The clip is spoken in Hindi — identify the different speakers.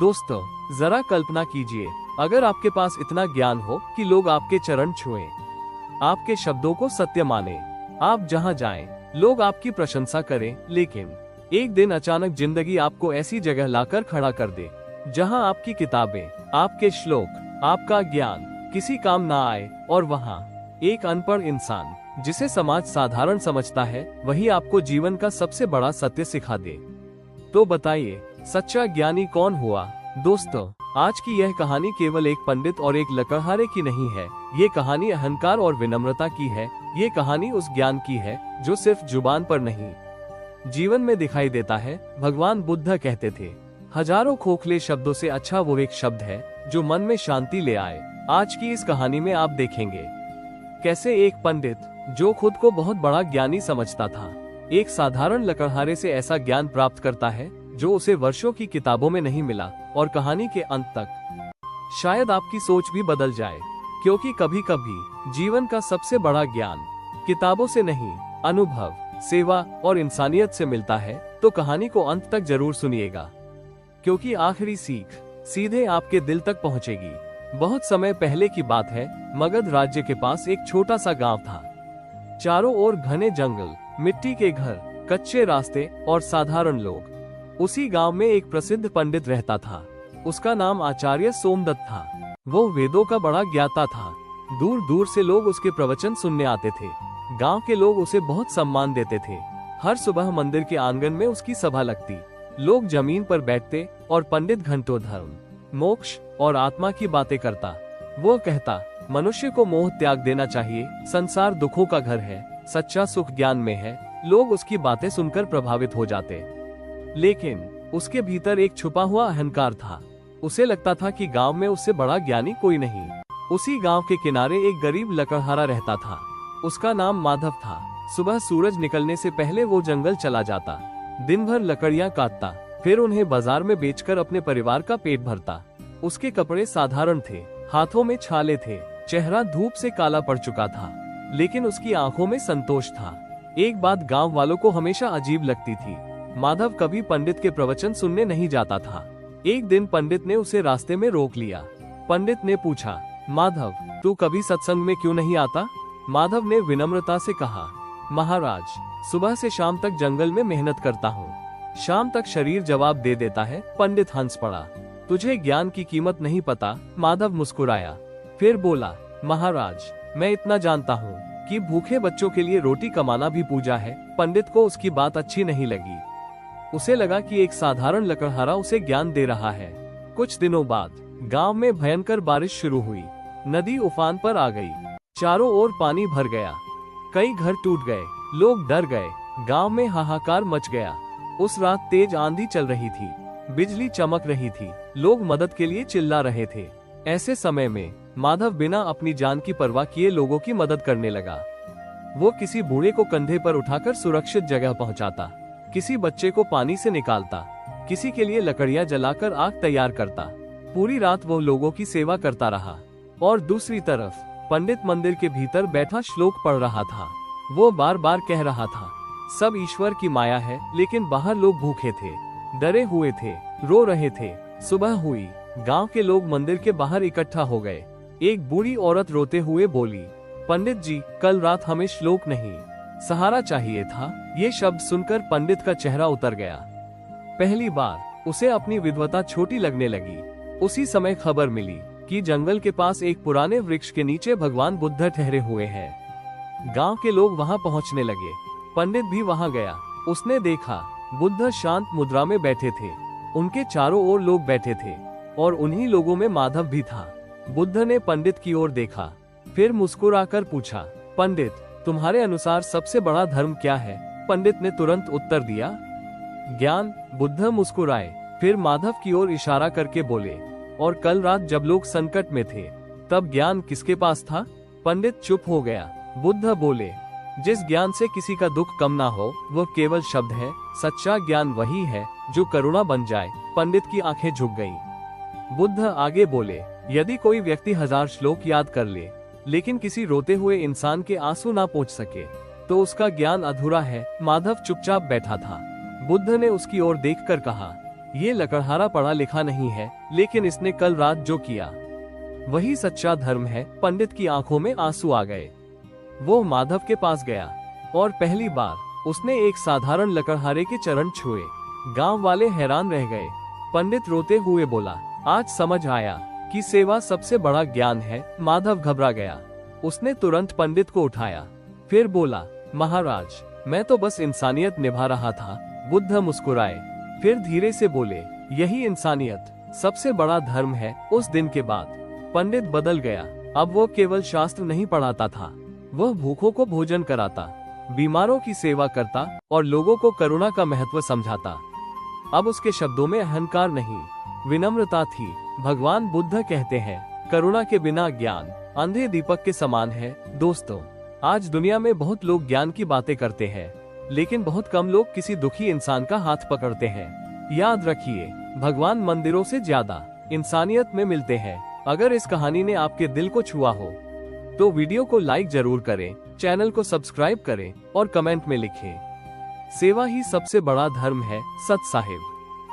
Speaker 1: दोस्तों, जरा कल्पना कीजिए, अगर आपके पास इतना ज्ञान हो कि लोग आपके चरण छुएं, आपके शब्दों को सत्य माने, आप जहां जाएं, लोग आपकी प्रशंसा करें, लेकिन एक दिन अचानक जिंदगी आपको ऐसी जगह लाकर खड़ा कर दे जहां आपकी किताबें, आपके श्लोक, आपका ज्ञान किसी काम ना आए, और वहां एक अनपढ़ इंसान जिसे समाज साधारण समझता है, वही आपको जीवन का सबसे बड़ा सत्य सिखा दे। तो बताइए, सच्चा ज्ञानी कौन हुआ? दोस्तों, आज की यह कहानी केवल एक पंडित और एक लकड़हारे की नहीं है। ये कहानी अहंकार और विनम्रता की है। ये कहानी उस ज्ञान की है जो सिर्फ जुबान पर नहीं, जीवन में दिखाई देता है। भगवान बुद्ध कहते थे, हजारों खोखले शब्दों से अच्छा वो एक शब्द है जो मन में शांति ले आए। आज की इस कहानी में आप देखेंगे कैसे एक पंडित जो खुद को बहुत बड़ा ज्ञानी समझता था, एक साधारण लकड़हारे से ऐसा ज्ञान प्राप्त करता है जो उसे वर्षों की किताबों में नहीं मिला। और कहानी के अंत तक शायद आपकी सोच भी बदल जाए, क्योंकि कभी कभी जीवन का सबसे बड़ा ज्ञान किताबों से नहीं, अनुभव, सेवा और इंसानियत से मिलता है। तो कहानी को अंत तक जरूर सुनिएगा, क्योंकि आखिरी सीख सीधे आपके दिल तक पहुंचेगी। बहुत समय पहले की बात है। मगध राज्य के पास एक छोटा सा गांव था। चारों ओर घने जंगल, मिट्टी के घर, कच्चे रास्ते और साधारण लोग। उसी गांव में एक प्रसिद्ध पंडित रहता था। उसका नाम आचार्य सोमदत्त था। वो वेदों का बड़ा ज्ञाता था। दूर दूर से लोग उसके प्रवचन सुनने आते थे। गांव के लोग उसे बहुत सम्मान देते थे। हर सुबह मंदिर के आंगन में उसकी सभा लगती। लोग जमीन पर बैठते और पंडित घंटों धर्म, मोक्ष और आत्मा की बातें करता। वो कहता, मनुष्य को मोह त्याग देना चाहिए। संसार दुखों का घर है, सच्चा सुख ज्ञान में है। लोग उसकी बातें सुनकर प्रभावित हो जाते, लेकिन उसके भीतर एक छुपा हुआ अहंकार था। उसे लगता था कि गांव में उससे बड़ा ज्ञानी कोई नहीं। उसी गांव के किनारे एक गरीब लकड़हारा रहता था। उसका नाम माधव था। सुबह सूरज निकलने से पहले वो जंगल चला जाता, दिन भर लकड़ियां काटता, फिर उन्हें बाजार में बेचकर अपने परिवार का पेट भरता। उसके कपड़े साधारण थे, हाथों में छाले थे, चेहरा धूप से काला पड़ चुका था, लेकिन उसकी आंखों में संतोष था। एक बात गांव वालों को हमेशा अजीब लगती थी, माधव कभी पंडित के प्रवचन सुनने नहीं जाता था। एक दिन पंडित ने उसे रास्ते में रोक लिया। पंडित ने पूछा, माधव, तू कभी सत्संग में क्यों नहीं आता? माधव ने विनम्रता से कहा, महाराज, सुबह से शाम तक जंगल में मेहनत करता हूँ, शाम तक शरीर जवाब दे देता है। पंडित हंस पड़ा। तुझे ज्ञान की कीमत नहीं पता। माधव मुस्कुराया, फिर बोला, महाराज, मैं इतना जानता हूँ कि भूखे बच्चों के लिए रोटी कमाना भी पूजा है। पंडित को उसकी बात अच्छी नहीं लगी। उसे लगा कि एक साधारण लकड़हारा उसे ज्ञान दे रहा है। कुछ दिनों बाद गांव में भयंकर बारिश शुरू हुई। नदी उफान पर आ गई। चारों ओर पानी भर गया। कई घर टूट गए। लोग डर गए। गांव में हाहाकार मच गया। उस रात तेज आंधी चल रही थी, बिजली चमक रही थी, लोग मदद के लिए चिल्ला रहे थे। ऐसे समय में माधव बिना अपनी जान की परवाह किए लोगों की मदद करने लगा। वो किसी बूढ़े को कंधे पर उठाकर सुरक्षित जगह पहुंचाता, किसी बच्चे को पानी से निकालता, किसी के लिए लकड़ियां जलाकर आग तैयार करता। पूरी रात वो लोगों की सेवा करता रहा। और दूसरी तरफ पंडित मंदिर के भीतर बैठा श्लोक पढ़ रहा था। वो बार बार कह रहा था, सब ईश्वर की माया है। लेकिन बाहर लोग भूखे थे, डरे हुए थे, रो रहे थे। सुबह हुई। गांव के लोग मंदिर के बाहर इकट्ठा हो गए। एक बूढ़ी औरत रोते हुए बोली, पंडित जी, कल रात हमें श्लोक नहीं, सहारा चाहिए था। ये शब्द सुनकर पंडित का चेहरा उतर गया। पहली बार उसे अपनी विधवता छोटी लगने लगी। उसी समय खबर मिली कि जंगल के पास एक पुराने वृक्ष के नीचे भगवान बुद्ध ठहरे हुए हैं। गांव के लोग वहां पहुंचने लगे। पंडित भी वहां गया। उसने देखा, बुद्ध शांत मुद्रा में बैठे थे। उनके चारों ओर लोग बैठे थे, और उन्हीं लोगों में माधव भी था। बुद्ध ने पंडित की ओर देखा, फिर मुस्कुराकर पूछा, पंडित, तुम्हारे अनुसार सबसे बड़ा धर्म क्या है? पंडित ने तुरंत उत्तर दिया, ज्ञान। बुद्ध मुस्कुराए, फिर माधव की ओर इशारा करके बोले, और कल रात जब लोग संकट में थे, तब ज्ञान किसके पास था? पंडित चुप हो गया। बुद्ध बोले, जिस ज्ञान से किसी का दुख कम ना हो, वह केवल शब्द है। सच्चा ज्ञान वही है जो करुणा बन जाए। पंडित की आंखें झुक गईं। बुद्ध आगे बोले, यदि कोई व्यक्ति 1000 श्लोक याद कर ले, लेकिन किसी रोते हुए इंसान के आंसू ना पहुंच सके, तो उसका ज्ञान अधूरा है। माधव चुपचाप बैठा था। बुद्ध ने उसकी ओर देखकर कहा, ये लकड़हारा पढ़ा लिखा नहीं है, लेकिन इसने कल रात जो किया वही सच्चा धर्म है। पंडित की आंखों में आंसू आ गए। वो माधव के पास गया और पहली बार उसने एक साधारण लकड़हारे के चरण छुए। गांव वाले हैरान रह गए। पंडित रोते हुए बोला, आज समझ आया कि सेवा सबसे बड़ा ज्ञान है। माधव घबरा गया। उसने तुरंत पंडित को उठाया, फिर बोला, महाराज, मैं तो बस इंसानियत निभा रहा था। बुद्ध मुस्कुराए, फिर धीरे से बोले, यही इंसानियत सबसे बड़ा धर्म है। उस दिन के बाद पंडित बदल गया। अब वो केवल शास्त्र नहीं पढ़ाता था, वह भूखों को भोजन कराता, बीमारों की सेवा करता और लोगों को करुणा का महत्व समझाता। अब उसके शब्दों में अहंकार नहीं, विनम्रता थी। भगवान बुद्ध कहते हैं, करुणा के बिना ज्ञान अंधे दीपक के समान है। दोस्तों, आज दुनिया में बहुत लोग ज्ञान की बातें करते हैं, लेकिन बहुत कम लोग किसी दुखी इंसान का हाथ पकड़ते हैं। याद रखिए, भगवान मंदिरों से ज्यादा इंसानियत में मिलते हैं। अगर इस कहानी ने आपके दिल को छुआ हो तो वीडियो को लाइक जरूर करें, चैनल को सब्सक्राइब करें और कमेंट में लिखें, सेवा ही सबसे बड़ा धर्म है। सत साहिब।